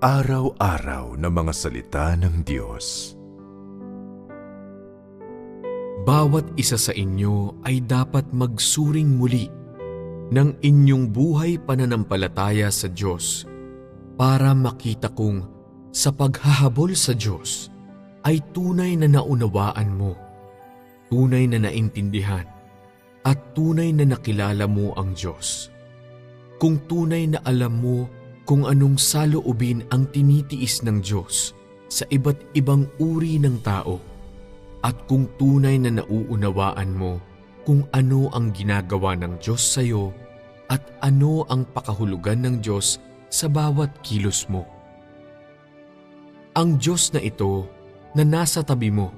Pang-araw-araw na mga salita ng Diyos. Bawat isa sa inyo ay dapat magsuring muli ng inyong buhay pananampalataya sa Diyos para makita kung sa paghahabol sa Diyos ay tunay na naunawaan mo, tunay na naintindihan, at tunay na nakilala mo ang Diyos. Kung tunay na alam mo kung anong saloobin ang tinitiis ng Diyos sa iba't ibang uri ng tao, at kung tunay na nauunawaan mo kung ano ang ginagawa ng Diyos sa iyo at ano ang pakahulugan ng Diyos sa bawat kilos mo. Ang Diyos na ito na nasa tabi mo,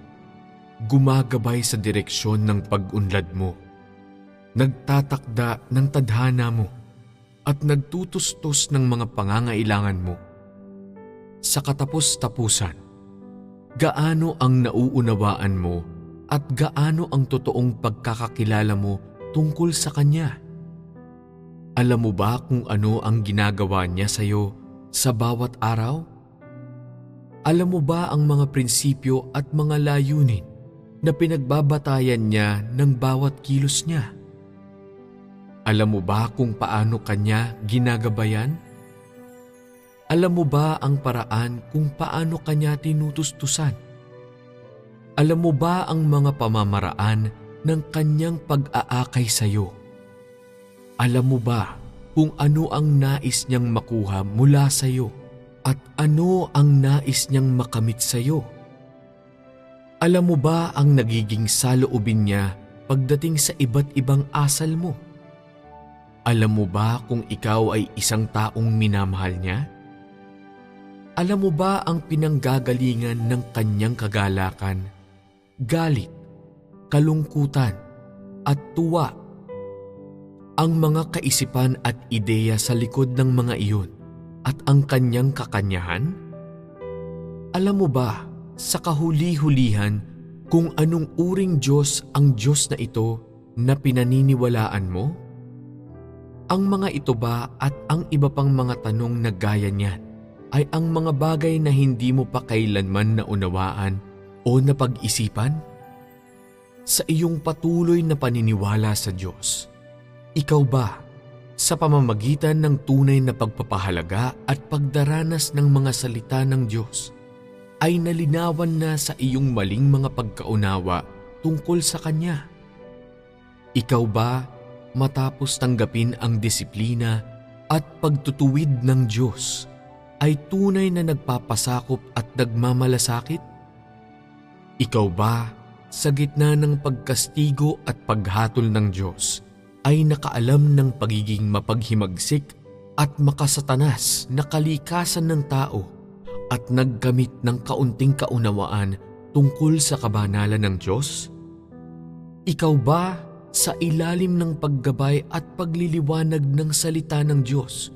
gumagabay sa direksyon ng pag-unlad mo, nagtatakda ng tadhana mo, at nagtutustos ng mga pangangailangan mo. Sa katapos-tapusan, gaano ang nauunawaan mo at gaano ang totoong pagkakakilala mo tungkol sa Kanya? Alam mo ba kung ano ang ginagawa niya sa iyo sa bawat araw? Alam mo ba ang mga prinsipyo at mga layunin na pinagbabatayan niya ng bawat kilos niya? Alam mo ba kung paano Kanya ginagabayan? Alam mo ba ang paraan kung paano Kanya tinutustusan? Alam mo ba ang mga pamamaraan ng Kanyang pag-aakay sa iyo? Alam mo ba kung ano ang nais niyang makuha mula sa iyo at ano ang nais niyang makamit sa iyo? Alam mo ba ang nagiging saloobin niya pagdating sa iba't ibang asal mo? Alam mo ba kung ikaw ay isang taong minamahal niya? Alam mo ba ang pinanggagalingan ng Kanyang kagalakan, galit, kalungkutan, at tuwa? Ang mga kaisipan at ideya sa likod ng mga iyon at ang Kanyang kakanyahan? Alam mo ba sa kahuli-hulihan kung anong uring Diyos ang Diyos na ito na pinaniniwalaan mo? Ang mga ito ba at ang iba pang mga tanong na gaya niyan ay ang mga bagay na hindi mo pa kailanman naunawaan o napag-isipan? Sa iyong patuloy na paniniwala sa Diyos, ikaw ba, sa pamamagitan ng tunay na pagpapahalaga at pagdaranas ng mga salita ng Diyos, ay nalinawan na sa iyong maling mga pagkaunawa tungkol sa Kanya? Ikaw ba, matapos tanggapin ang disiplina at pagtutuwid ng Diyos, ay tunay na nagpapasakop at nagmamalasakit? Ikaw ba, sa gitna ng pagkastigo at paghatol ng Diyos, ay nakaalam ng pagiging mapaghimagsik at makasatanas na kalikasan ng tao at naggamit ng kaunting kaunawaan tungkol sa kabanalan ng Diyos? Ikaw ba, sa ilalim ng paggabay at pagliliwanag ng salita ng Diyos,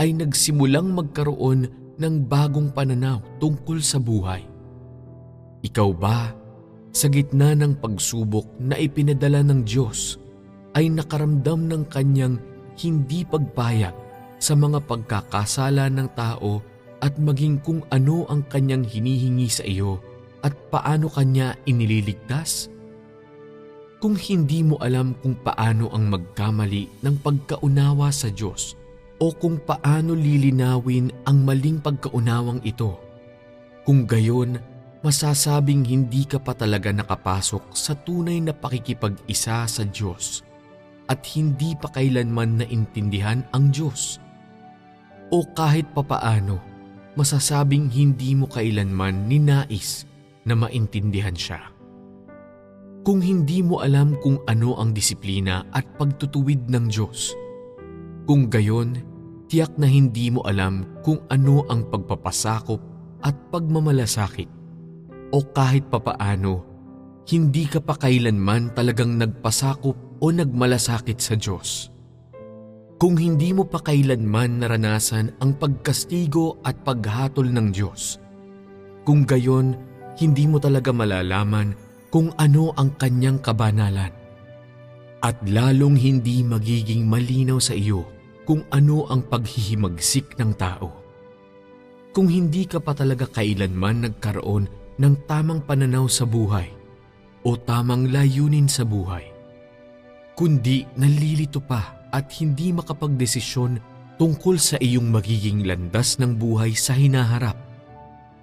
ay nagsimulang magkaroon ng bagong pananaw tungkol sa buhay? Ikaw ba, sa gitna ng pagsubok na ipinadala ng Diyos, ay nakaramdam ng Kanyang hindi pagpayag sa mga pagkakasala ng tao at maging kung ano ang Kanyang hinihingi sa iyo at paano Kanya inililigtas? Kung hindi mo alam kung paano ang magkamali ng pagkaunawa sa Diyos o kung paano lilinawin ang maling pagkaunawang ito, kung gayon, masasabing hindi ka pa talaga nakapasok sa tunay na pakikipag-isa sa Diyos at hindi pa kailanman naintindihan ang Diyos. O kahit papaano, masasabing hindi mo kailanman ninais na maintindihan Siya. Kung hindi mo alam kung ano ang disiplina at pagtutuwid ng Diyos, kung gayon, tiyak na hindi mo alam kung ano ang pagpapasakop at pagmamalasakit, o kahit papaano, hindi ka pa kailanman talagang nagpasakop o nagmalasakit sa Diyos. Kung hindi mo pa kailanman naranasan ang pagkastigo at paghatol ng Diyos, kung gayon, hindi mo talaga malalaman kung ano ang Kanyang kabanalan. At lalong hindi magiging malinaw sa iyo kung ano ang paghihimagsik ng tao. kung hindi ka pa talaga kailanman nagkaroon ng tamang pananaw sa buhay o tamang layunin sa buhay, kundi nalilito pa at hindi makapagdesisyon tungkol sa iyong magiging landas ng buhay sa hinaharap,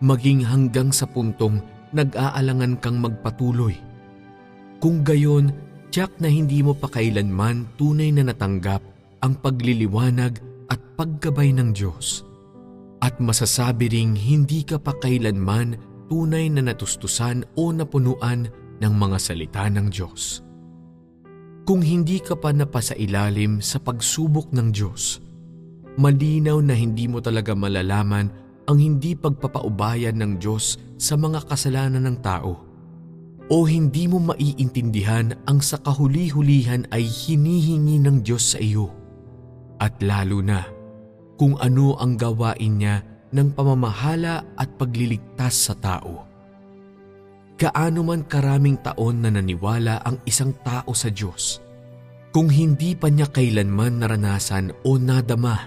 maging hanggang sa puntong nag-aalangan kang magpatuloy. Kung gayon, tiyak na hindi mo pa kailanman tunay na natanggap ang pagliliwanag at paggabay ng Diyos. At masasabi ring hindi ka pa kailanman tunay na natustusan o napunuan ng mga salita ng Diyos. Kung hindi ka pa napasailalim sa pagsubok ng Diyos, malinaw na hindi mo talaga malalaman ang hindi pagpapaubayan ng Diyos sa mga kasalanan ng tao, o hindi mo maiintindihan ang sa kahuli-hulihan ay hinihingi ng Diyos sa iyo, at lalo na kung ano ang gawain niya ng pamamahala at pagliligtas sa tao. Gaano man karaming taon na naniwala ang isang tao sa Diyos, kung hindi pa niya kailanman naranasan o nadama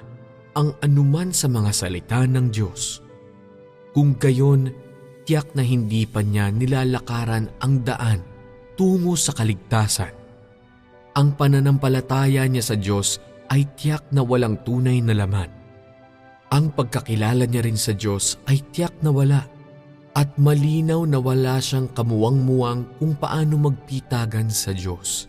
ang anuman sa mga salita ng Diyos, kung gayon, tiyak na hindi pa niya nilalakaran ang daan tungo sa kaligtasan. Ang pananampalataya niya sa Diyos ay tiyak na walang tunay na laman. Ang pagkakilala niya rin sa Diyos ay tiyak na wala, at malinaw na wala siyang kamuwang-muwang kung paano magpitagan sa Diyos.